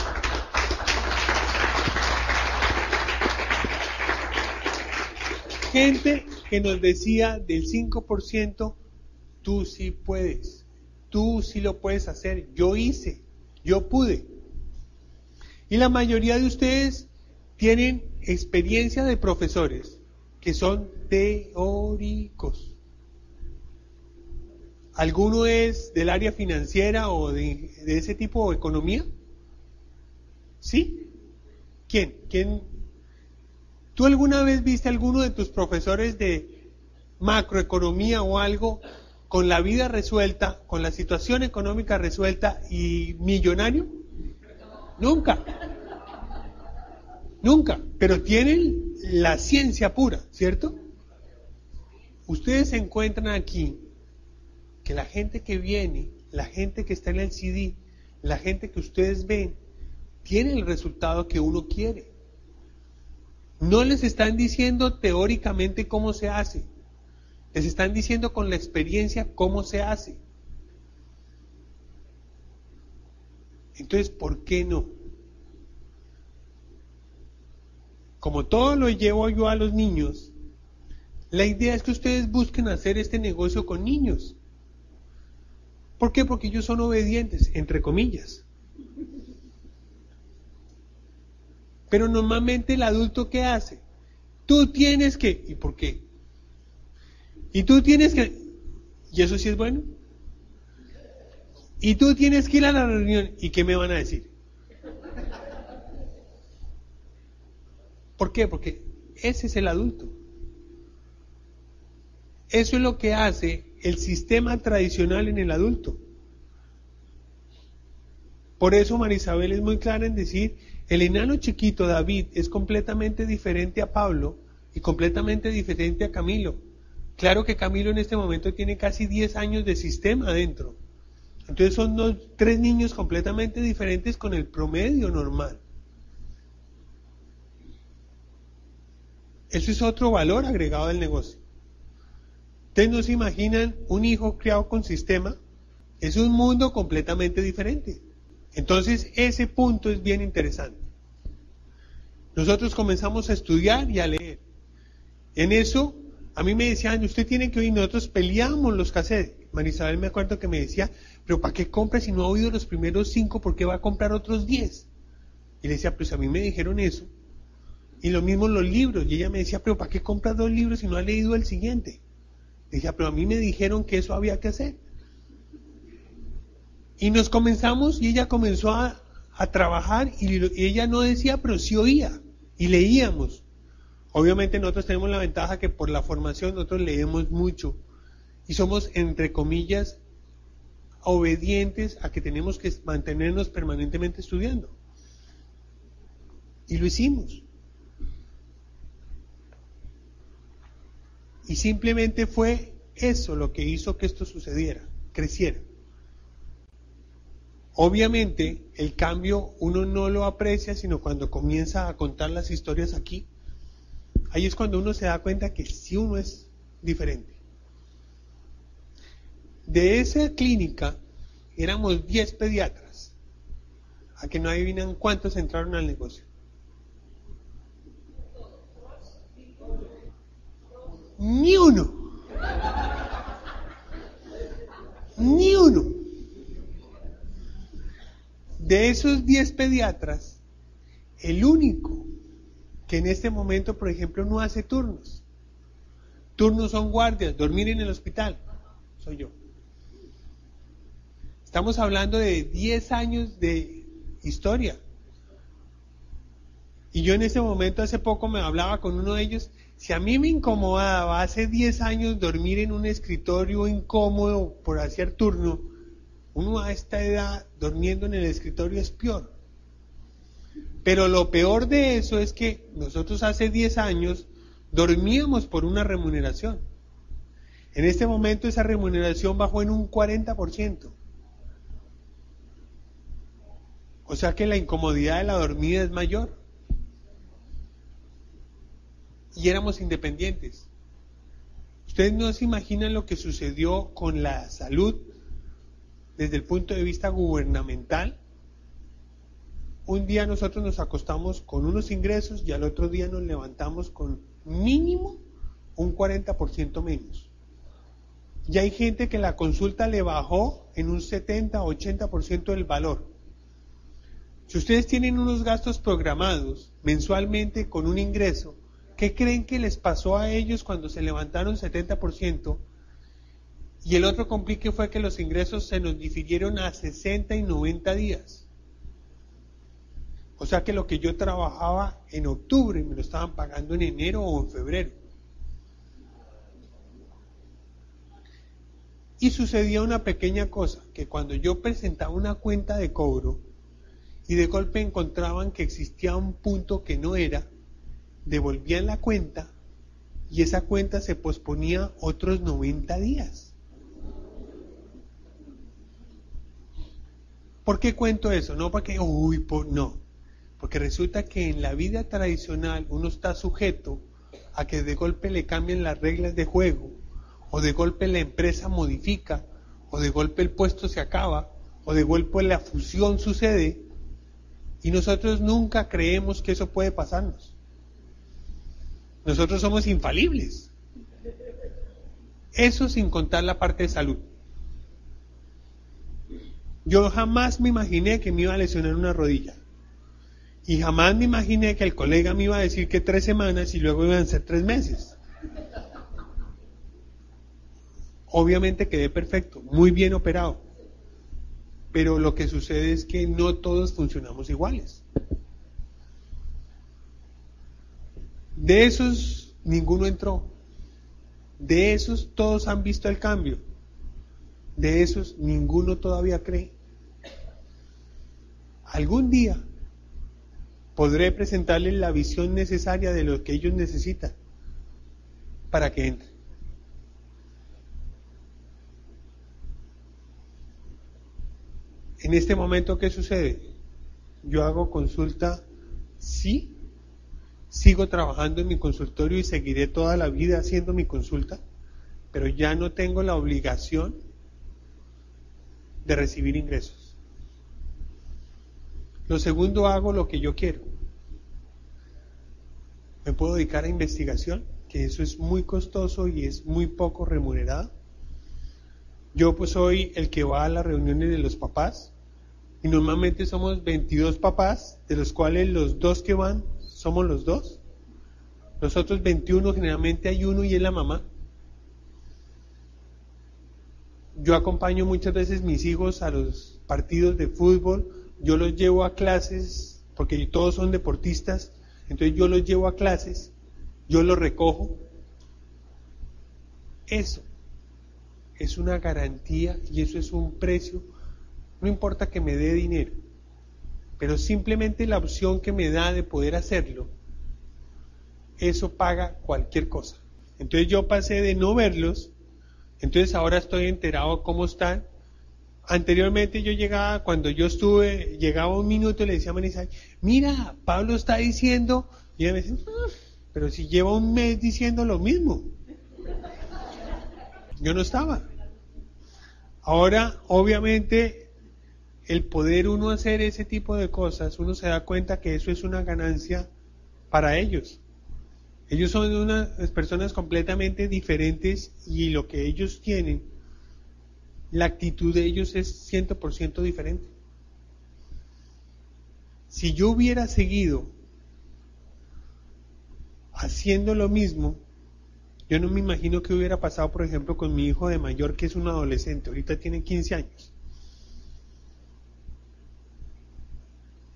A: gente que nos decía del 5%, tú sí puedes, tú sí lo puedes hacer, yo hice, yo pude. Y la mayoría de ustedes tienen experiencia de profesores que son teóricos. ¿Alguno es del área financiera o de ese tipo de economía? ¿Sí? ¿Quién? ¿Tú alguna vez viste a alguno de tus profesores de macroeconomía o algo con la vida resuelta, con la situación económica resuelta y millonario? Nunca. Nunca. Pero tienen la ciencia pura, ¿cierto? Ustedes se encuentran aquí que la gente que viene, la gente que está en el CD, la gente que ustedes ven, tiene el resultado que uno quiere. No les están diciendo teóricamente cómo se hace, les están diciendo con la experiencia cómo se hace. Entonces, ¿por qué no? como todo lo llevo yo a los niños, la idea es que ustedes busquen hacer este negocio con niños. ¿Por qué? Porque ellos son obedientes, entre comillas. Pero normalmente el adulto, ¿qué hace? Tú tienes que, ¿y por qué? Y tú tienes que, ¿y eso sí es bueno? Y tú tienes que ir a la reunión, ¿y qué me van a decir? ¿Por qué? Porque ese es el adulto. Eso es lo que hace el sistema tradicional en el adulto. Por eso Marisabel es muy clara en decir, el enano chiquito David es completamente diferente a Pablo y completamente diferente a Camilo. Claro que Camilo en este momento tiene casi 10 años de sistema adentro. Entonces son tres niños completamente diferentes con el promedio normal. Eso es otro valor agregado del negocio. Ustedes no se imaginan un hijo criado con sistema, es un mundo completamente diferente. Entonces ese punto es bien interesante. Nosotros comenzamos a estudiar y a leer. En eso, a mí me decían, usted tiene que oír, nosotros peleamos los cassettes. Marisabel me acuerdo que me decía, pero ¿para qué compra si no ha oído los primeros 5? ¿Por qué va a comprar otros 10? Y le decía, pues a mí me dijeron eso. Y lo mismo los libros. Y ella me decía, pero ¿para qué compras 2 libros si no ha leído el siguiente? Decía, pero a mí me dijeron que eso había que hacer. Y nos comenzamos, y ella comenzó a trabajar, y ella no decía, pero sí oía, y leíamos. Obviamente nosotros tenemos la ventaja que por la formación nosotros leemos mucho, y somos, entre comillas, obedientes a que tenemos que mantenernos permanentemente estudiando. Y lo hicimos. Y simplemente fue eso lo que hizo que esto sucediera, creciera. Obviamente el cambio uno no lo aprecia sino cuando comienza a contar las historias aquí. Ahí es cuando uno se da cuenta que sí uno es diferente. De esa clínica éramos 10 pediatras. A que no adivinan cuántos entraron al negocio. Ni uno. Ni uno. De esos 10 pediatras, el único que en este momento, por ejemplo, no hace turnos. Turnos son guardias, dormir en el hospital. Soy yo. Estamos hablando de 10 años de historia. Y yo en ese momento, hace poco me hablaba con uno de ellos, si a mí me incomodaba hace 10 años dormir en un escritorio incómodo por hacer turno, uno a esta edad durmiendo en el escritorio es peor. Pero lo peor de eso es que nosotros hace 10 años dormíamos por una remuneración. En este momento esa remuneración bajó en un 40%. O sea que la incomodidad de la dormida es mayor. Y éramos independientes. Ustedes no se imaginan lo que sucedió con la salud desde el punto de vista gubernamental. Un día nosotros nos acostamos con unos ingresos y al otro día nos levantamos con mínimo un 40% menos. Y hay gente que la consulta le bajó en un 70 o 80% del valor. Si ustedes tienen unos gastos programados mensualmente con un ingreso, ¿qué creen que les pasó a ellos cuando se levantaron 70%? Y el otro complique fue que los ingresos se nos difirieron a 60 y 90 días. O sea que lo que yo trabajaba en octubre me lo estaban pagando en enero o en febrero. Y sucedía una pequeña cosa, que cuando yo presentaba una cuenta de cobro y de golpe encontraban que existía un punto que no era, devolvían la cuenta y esa cuenta se posponía otros 90 días. ¿Por qué cuento eso? No porque, no. Porque resulta que en la vida tradicional uno está sujeto a que de golpe le cambien las reglas de juego, o de golpe la empresa modifica, o de golpe el puesto se acaba, o de golpe la fusión sucede, y nosotros nunca creemos que eso puede pasarnos. Nosotros somos infalibles. Eso sin contar la parte de salud. Yo jamás me imaginé que me iba a lesionar una rodilla. Y jamás me imaginé que el colega me iba a decir que 3 semanas y luego iban a ser 3 meses. Obviamente quedé perfecto, muy bien operado. Pero lo que sucede es que no todos funcionamos iguales. De esos, ninguno entró. De esos, todos han visto el cambio. De esos, ninguno todavía cree. Algún día podré presentarles la visión necesaria de lo que ellos necesitan para que entren. En este momento, ¿qué sucede? Yo hago consulta, sí, sigo trabajando en mi consultorio y seguiré toda la vida haciendo mi consulta, pero ya no tengo la obligación de recibir ingresos. Lo segundo, hago lo que yo quiero. Me puedo dedicar a investigación, que eso es muy costoso y es muy poco remunerado. Yo pues soy el que va a las reuniones de los papás y normalmente somos 22 papás, de los cuales los 2 que van somos los 2. Los otros 21 generalmente hay uno y es la mamá. Yo acompaño muchas veces mis hijos a los partidos de fútbol, yo los llevo a clases, porque todos son deportistas, entonces yo los llevo a clases, yo los recojo. Eso es una garantía y eso es un precio. No importa que me dé dinero, pero simplemente la opción que me da de poder hacerlo, eso paga cualquier cosa. Entonces yo pasé de no verlos, entonces ahora estoy enterado cómo están. Anteriormente yo llegaba, cuando yo estuve, llegaba un minuto y le decía a Manizal, mira, Pablo está diciendo, y ella me decía, pero si lleva un mes diciendo lo mismo. Yo no estaba. Ahora, obviamente, el poder uno hacer ese tipo de cosas, uno se da cuenta que eso es una ganancia para ellos. Ellos son unas personas completamente diferentes y lo que ellos tienen, la actitud de ellos es 100% diferente. Si yo hubiera seguido haciendo lo mismo, yo no me imagino qué hubiera pasado, por ejemplo, con mi hijo de mayor, que es un adolescente, ahorita tiene 15 años.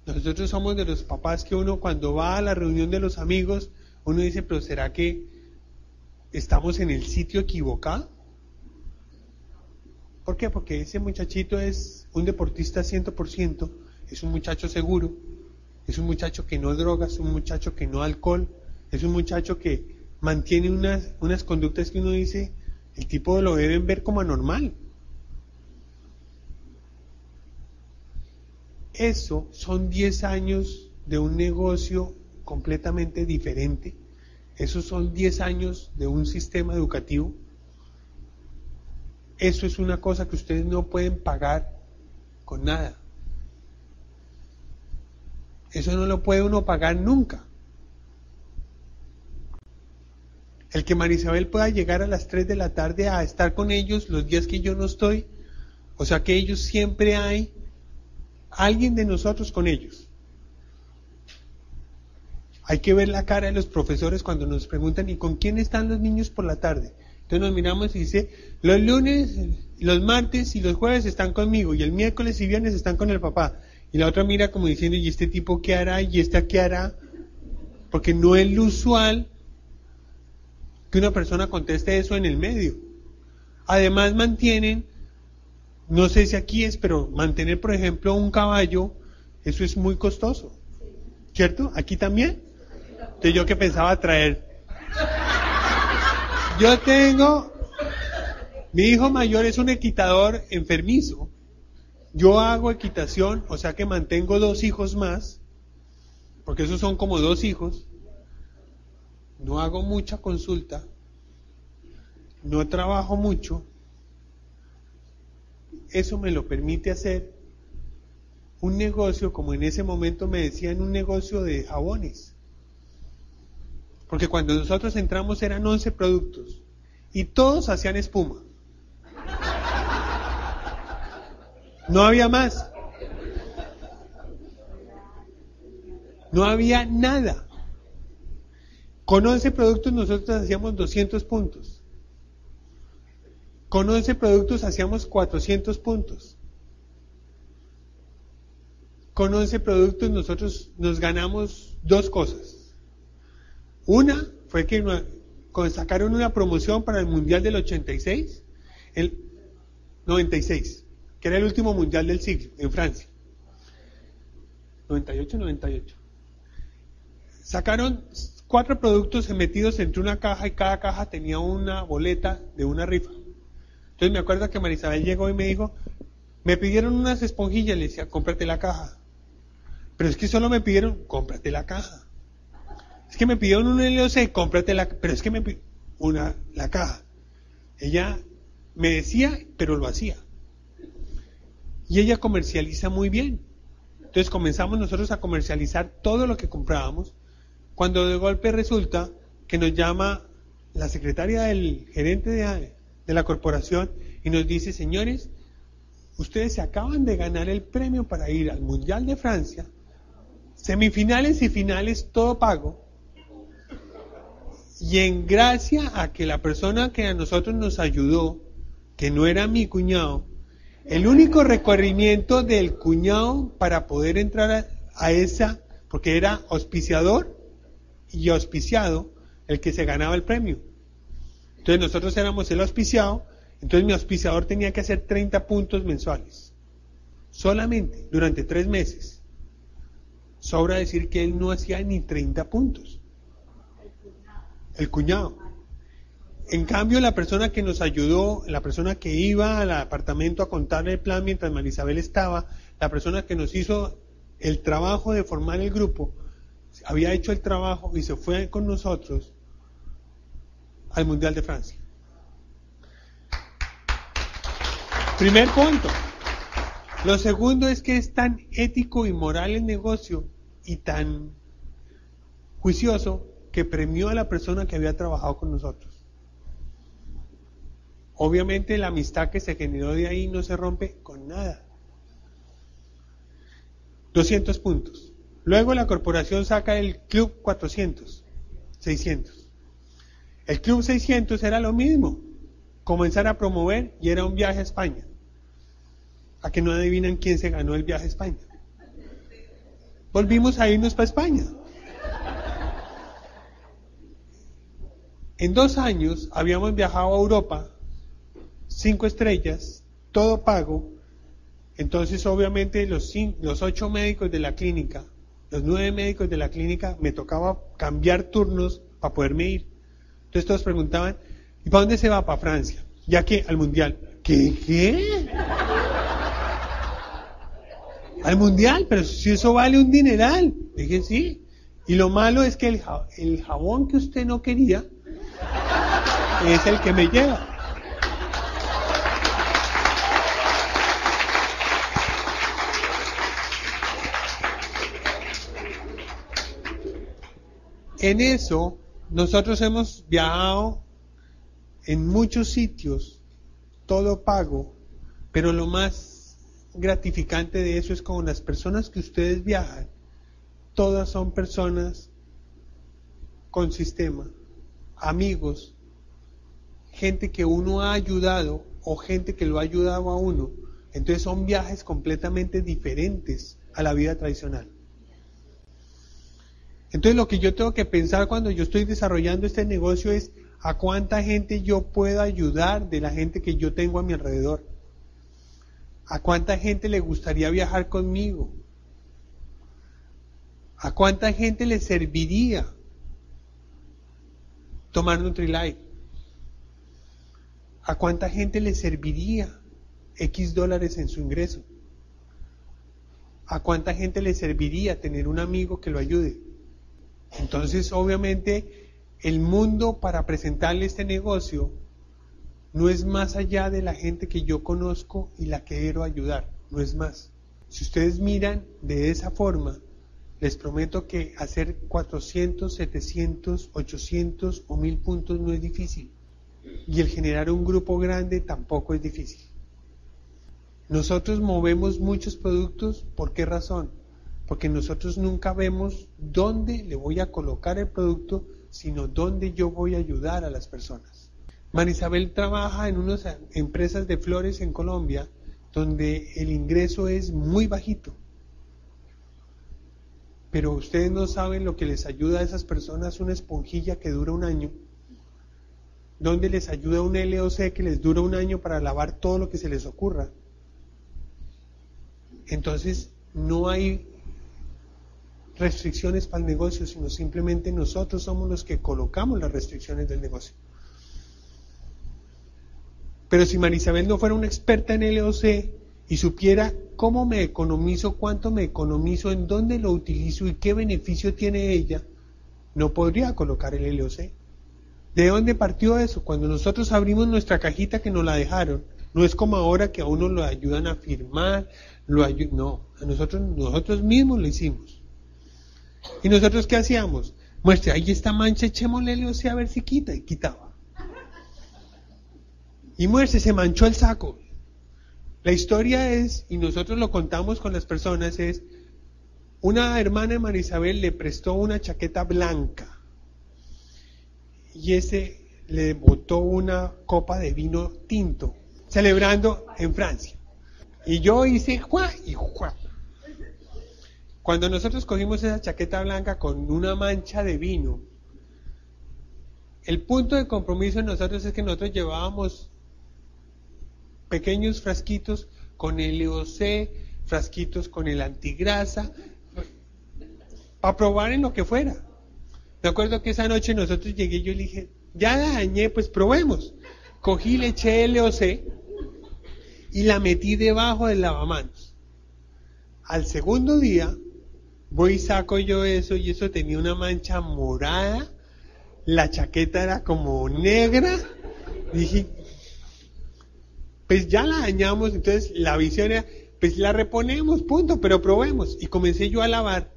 A: Nosotros somos de los papás que uno cuando va a la reunión de los amigos, uno dice, pero ¿será que estamos en el sitio equivocado? ¿Por qué? Porque ese muchachito es un deportista 100%, es un muchacho seguro, es un muchacho que no droga, es un muchacho que no alcohol, es un muchacho que mantiene unas conductas que uno dice, el tipo lo deben ver como anormal. Eso son 10 años de un negocio completamente diferente. Esos son 10 años de un sistema educativo. Eso es una cosa que ustedes no pueden pagar con nada. Eso no lo puede uno pagar nunca. El que Marisabel pueda llegar a las 3 de la tarde a estar con ellos los días que yo no estoy, o sea que ellos siempre hay alguien de nosotros con ellos. Hay que ver la cara de los profesores cuando nos preguntan, ¿y con quién están los niños por la tarde? Entonces nos miramos y dice, los lunes, los martes y los jueves están conmigo, y el miércoles y viernes están con el papá. Y la otra mira como diciendo, ¿y este tipo qué hará? ¿Y esta qué hará? Porque no es lo usual que una persona conteste eso en el medio. Además mantienen, no sé si aquí es, pero mantener, por ejemplo, un caballo, eso es muy costoso. ¿Cierto? ¿Aquí también? Entonces yo que pensaba traer. Yo tengo, mi hijo mayor es un equitador enfermizo. Yo hago equitación, o sea que mantengo 2 hijos más, porque esos son como 2 hijos. No hago mucha consulta, no trabajo mucho. Eso me lo permite hacer un negocio, como en ese momento me decían, un negocio de jabones. Porque cuando nosotros entramos eran 11 productos y todos hacían espuma. No había más. No había nada. Con 11 productos nosotros hacíamos 200 puntos. Con 11 productos hacíamos 400 puntos. Con 11 productos nosotros nos ganamos dos cosas. Una fue que sacaron una promoción para el Mundial del 86, el 96, que era el último Mundial del siglo en Francia. 98. Sacaron 4 productos metidos entre una caja y cada caja tenía una boleta de una rifa. Entonces me acuerdo que Marisabel llegó y me dijo, me pidieron unas esponjillas, le decía, cómprate la caja. Pero es que solo me pidieron, cómprate la caja. Es que me pidieron un LOC, cómprate la caja. Pero es que me pidieron la caja. Ella me decía, pero lo hacía. Y ella comercializa muy bien. Entonces comenzamos nosotros a comercializar todo lo que comprábamos. Cuando de golpe resulta que nos llama la secretaria del gerente de la corporación y nos dice, señores, ustedes se acaban de ganar el premio para ir al Mundial de Francia, semifinales y finales todo pago, y en gracia a que la persona que a nosotros nos ayudó, que no era mi cuñado, el único requerimiento del cuñado para poder entrar a esa, porque era auspiciador y auspiciado el que se ganaba el premio. Entonces nosotros éramos el auspiciado, entonces mi auspiciador tenía que hacer 30 puntos mensuales, solamente durante 3 meses. Sobra decir que él no hacía ni 30 puntos. El cuñado. En cambio, la persona que nos ayudó, la persona que iba al apartamento a contarle el plan mientras Marisabel estaba, la persona que nos hizo el trabajo de formar el grupo, había hecho el trabajo y se fue con nosotros al Mundial de Francia. Primer punto. Lo segundo es que es tan ético y moral el negocio y tan juicioso que premió a la persona que había trabajado con nosotros. Obviamente la amistad que se generó de ahí no se rompe con nada. 200 puntos. Luego la corporación saca el Club 400, 600. El Club 600 era lo mismo, comenzar a promover y era un viaje a España. ¿A que no adivinan quién se ganó el viaje a España? Volvimos a irnos para España. En 2 años habíamos viajado a Europa, 5 estrellas, todo pago. Entonces obviamente los 8 médicos de la clínica, los 9 médicos de la clínica, me tocaba cambiar turnos para poderme ir. Entonces todos preguntaban, ¿y para dónde se va? Para Francia. ¿Ya que al Mundial? ¿Qué? Al Mundial, pero si eso vale un dineral. Dije, sí. Y lo malo es que el jabón que usted no quería es el que me lleva. En eso, nosotros hemos viajado en muchos sitios, todo pago, pero lo más gratificante de eso es con las personas que ustedes viajan, todas son personas con sistema, amigos, gente que uno ha ayudado o gente que lo ha ayudado a uno. Entonces son viajes completamente diferentes a la vida tradicional. Entonces lo que yo tengo que pensar cuando yo estoy desarrollando este negocio es a cuánta gente yo puedo ayudar de la gente que yo tengo a mi alrededor. ¿A cuánta gente le gustaría viajar conmigo? ¿A cuánta gente le serviría tomar Nutrilite? ¿A cuánta gente le serviría X dólares en su ingreso? ¿A cuánta gente le serviría tener un amigo que lo ayude? Entonces, obviamente, el mundo para presentarle este negocio no es más allá de la gente que yo conozco y la que quiero ayudar, no es más. Si ustedes miran de esa forma, les prometo que hacer 400, 700, 800 o 1000 puntos no es difícil. Y el generar un grupo grande tampoco es difícil. Nosotros movemos muchos productos, ¿por qué razón? Porque nosotros nunca vemos dónde le voy a colocar el producto, sino dónde yo voy a ayudar a las personas. Marisabel trabaja en unas empresas de flores en Colombia, donde el ingreso es muy bajito. Pero ustedes no saben lo que les ayuda a esas personas una esponjilla que dura un año, donde les ayuda un LOC que les dura un año para lavar todo lo que se les ocurra. Entonces no hay restricciones para el negocio, sino simplemente nosotros somos los que colocamos las restricciones del negocio. Pero si Marisabel no fuera una experta en LOC y supiera cómo me economizo, cuánto me economizo, en dónde lo utilizo y qué beneficio tiene ella, no podría colocar el LOC. ¿De dónde partió eso? Cuando nosotros abrimos nuestra cajita que nos la dejaron, no es como ahora que a uno lo ayudan a firmar, no, a nosotros mismos lo hicimos. ¿Y nosotros qué hacíamos? Muestre, ahí está mancha, echémosle LOC a ver si quita, y quitaba. Y muestre, se manchó el saco. La historia es, y nosotros lo contamos con las personas, es, una hermana de Marisabel le prestó una chaqueta blanca y ese le botó una copa de vino tinto, celebrando en Francia. Y yo hice ¡juá! Y ¡juá! Cuando nosotros cogimos esa chaqueta blanca con una mancha de vino, el punto de compromiso de nosotros es que nosotros llevábamos pequeños frasquitos con el LOC, frasquitos con el antigrasa, para probar en lo que fuera. Me acuerdo que esa noche nosotros llegué y yo le dije, ya la dañé, pues probemos. Cogí, le eché LOC y la metí debajo del lavamanos. Al segundo día, voy y saco yo eso y eso tenía una mancha morada, la chaqueta era como negra, dije, pues ya la dañamos, entonces la visión era, pues la reponemos, punto, pero probemos. Y comencé yo a lavar,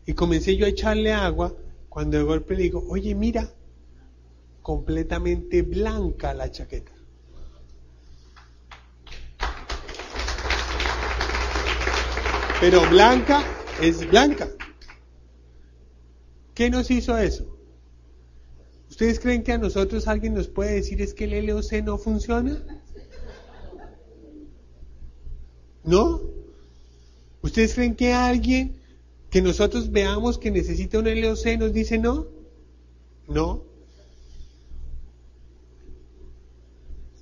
A: y comencé yo a echarle agua, cuando de golpe le digo, oye, mira, completamente blanca la chaqueta. Pero blanca es blanca. ¿Qué nos hizo eso? ¿Ustedes creen que a nosotros alguien nos puede decir es que el LOC no funciona? ¿No? ¿Ustedes creen que alguien que nosotros veamos que necesita un LOC nos dice no? No.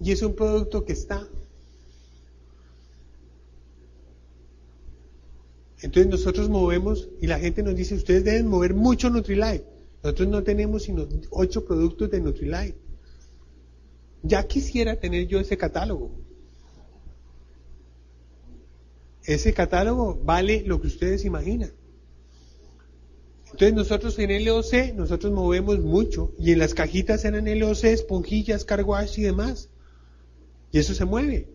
A: Y es un producto que está. Entonces nosotros movemos y la gente nos dice, ustedes deben mover mucho Nutrilite. Nosotros no tenemos sino 8 productos de Nutrilite. Ya quisiera tener yo ese catálogo. Ese catálogo vale lo que ustedes imaginan. Entonces nosotros en LOC, nosotros movemos mucho, y en las cajitas eran LOC, esponjillas, car wash y demás. Y eso se mueve.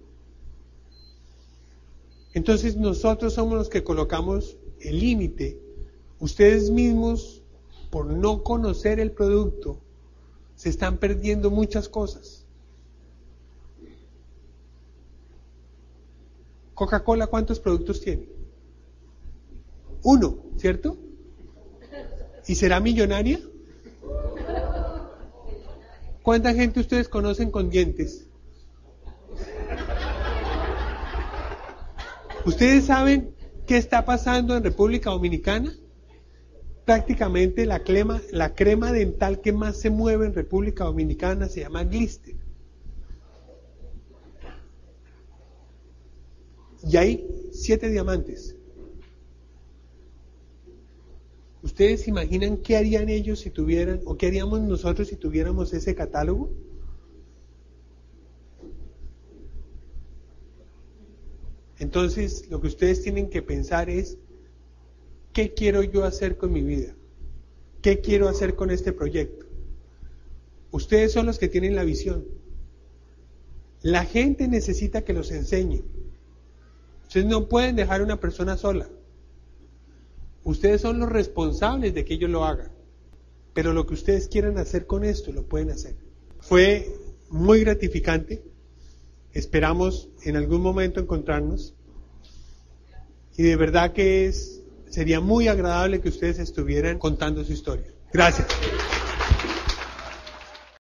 A: Entonces nosotros somos los que colocamos el límite. Ustedes mismos, por no conocer el producto, se están perdiendo muchas cosas. Coca-Cola, ¿cuántos productos tiene? 1, ¿cierto? ¿Y será millonaria? ¿Cuánta gente ustedes conocen con dientes? ¿Ustedes saben qué está pasando en República Dominicana? Prácticamente la crema dental que más se mueve en República Dominicana se llama Glister. Y hay 7 diamantes. ¿Ustedes se imaginan qué harían ellos si tuvieran, o qué haríamos nosotros si tuviéramos ese catálogo? Entonces, lo que ustedes tienen que pensar es, ¿qué quiero yo hacer con mi vida? ¿Qué quiero hacer con este proyecto? Ustedes son los que tienen la visión. La gente necesita que los enseñen. Ustedes no pueden dejar a una persona sola. Ustedes son los responsables de que ellos lo hagan. Pero lo que ustedes quieran hacer con esto, lo pueden hacer. Fue muy gratificante. Esperamos en algún momento encontrarnos. Y de verdad que sería muy agradable que ustedes estuvieran contando su historia. Gracias.